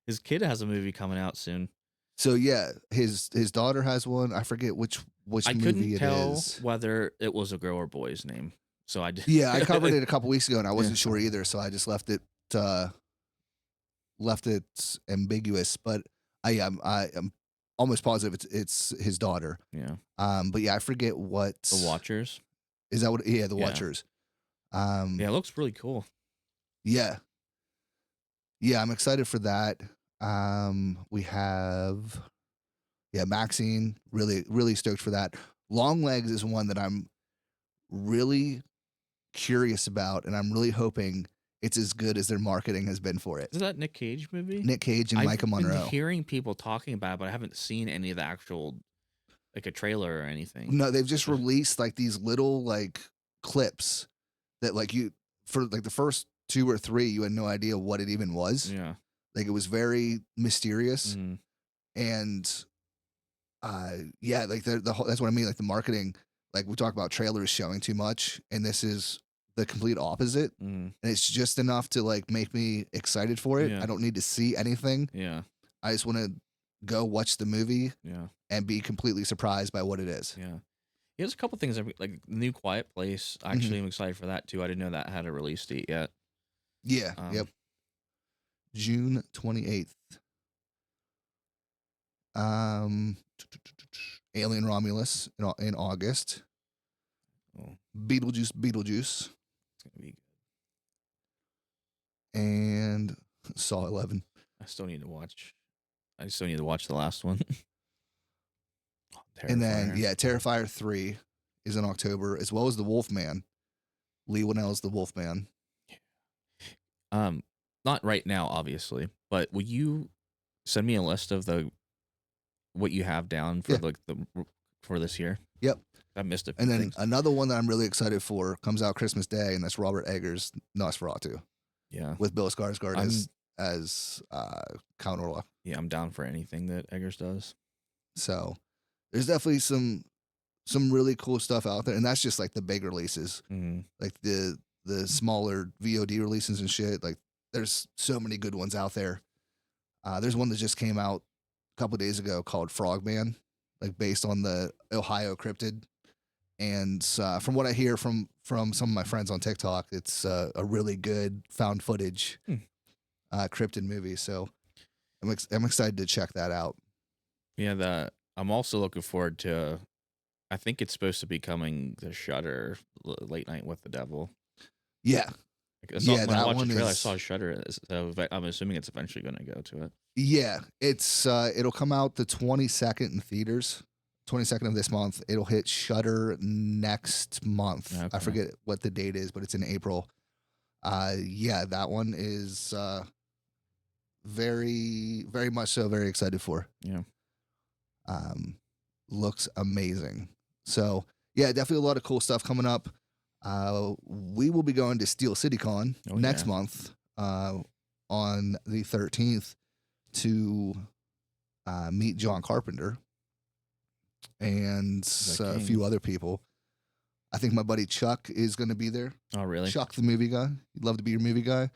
His kid has a movie coming out soon. So yeah, his daughter has one. I forget which I movie couldn't it tell is. whether it was a girl or boy's name. So I did. Yeah, I covered it a couple weeks ago and I wasn't sure either, so I just left it ambiguous. But I'm almost positive it's his daughter. Yeah. But yeah, I forget what The Watchers. is that what? Yeah, the Yeah. Watchers. Yeah, it looks really cool. Yeah, I'm excited for that. We have Maxine. Really stoked for that. Long Legs is one that I'm really curious about, and I'm really hoping it's as good as their marketing has been for it. Is that Nick Cage movie? Nick Cage and Micah I've Monroe. been hearing people talking about it, but I haven't seen any of the actual, like a trailer or anything. No, they've just released like these little like clips that like for like the first 2 or 3, you had no idea what it even was. Yeah. Like it was very mysterious. Mhm. And yeah, like the whole, that's what I mean. Like the marketing, like we talk about trailers showing too much, and this is the complete opposite. Mhm. And it's just enough to like make me excited for it. Yeah. I don't need to see anything. Yeah. I just want to go watch the movie Yeah. and be completely surprised by what it is. Yeah. There's a couple things like New Quiet Place. Actually, I'm excited for that too. I didn't know that had a release date yet. Yeah. Yep. June 28th. Alien Romulus in August. Oh, Beetlejuice. it's gonna be good. And Saw 11. I still need to watch the last one. Oh, And then Terrifier. Terrifier 3 is in October, as well as The Wolfman. Lee Winnell's The Wolfman. Not right now, obviously, but will you send me a list of what you have down for for this year? Yep. I missed it. And then another one that I'm really excited for comes out Christmas Day, and that's Robert Eggers' Nosferatu yeah, with Bill Skarsgård as Count Orlok. yeah, I'm down for anything that Eggers does. So there's definitely some really cool stuff out there, and that's just like the big releases, like the smaller VOD releases and shit. Like there's so many good ones out there. There's one that just came out a couple of days ago called Frogman, like based on the Ohio cryptid. And from what I hear from some of my friends on TikTok, it's a really good found footage cryptid movie. So I'm excited to check that out. Yeah, I'm also looking forward to. I think it's supposed to be coming to Shudder, Late Night with the Devil. Yeah. When I that watched one the trailer, I is- saw Shudder, so I'm assuming it's eventually going to go to it. Yeah, it's it'll come out the 22nd in theaters. 22nd of this month. It'll hit Shudder next month. Okay. I forget what the date is, but it's in April. That one is very, very much so. Very excited for. Yeah. Looks amazing. So yeah, definitely a lot of cool stuff coming up. We will be going to Steel City Con next month on the 13th to meet John Carpenter and a few other people. I think my buddy Chuck is going to be there. Oh, really? Chuck, the movie guy. He'd love to be your movie guy.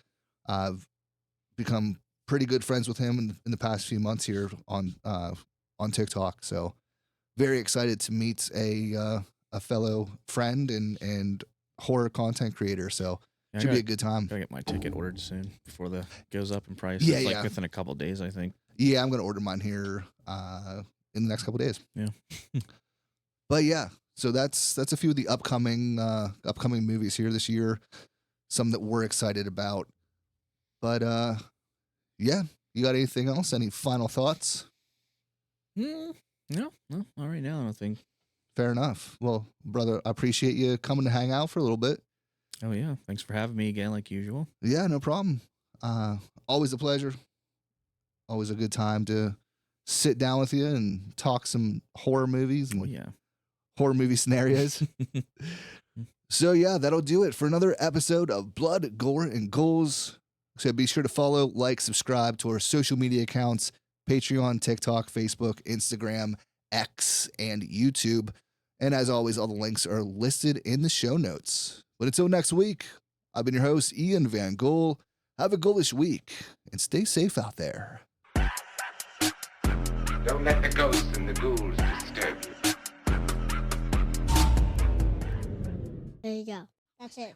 I've become pretty good friends with him in the past few months here on TikTok. So very excited to meet a fellow friend and horror content creator. So should be a good time. Gotta get my ticket ordered soon before the goes up in price. Yeah, it's like yeah. within a couple days, I think. Yeah, I'm going to order mine here in the next couple days. Yeah. But yeah, so that's a few of the upcoming movies here this year. Some that we're excited about. But yeah, you got anything else? Any final thoughts? No, not right now. I don't think. Fair enough. Well, brother, I appreciate you coming to hang out for a little bit. Oh yeah, thanks for having me again, like usual. Yeah, no problem. Always a pleasure. Always a good time to sit down with you and talk some horror movies and Oh yeah. horror movie scenarios. So yeah, that'll do it for another episode of Blood, Gore, and Ghouls. So be sure to follow, like, subscribe to our social media accounts, Patreon, TikTok, Facebook, Instagram, X, and YouTube. And as always, all the links are listed in the show notes. But until next week, I've been your host, Ian Van Gool. Have a ghoulish week and stay safe out there. Don't let the ghosts and the ghouls disturb you. There you go. That's it.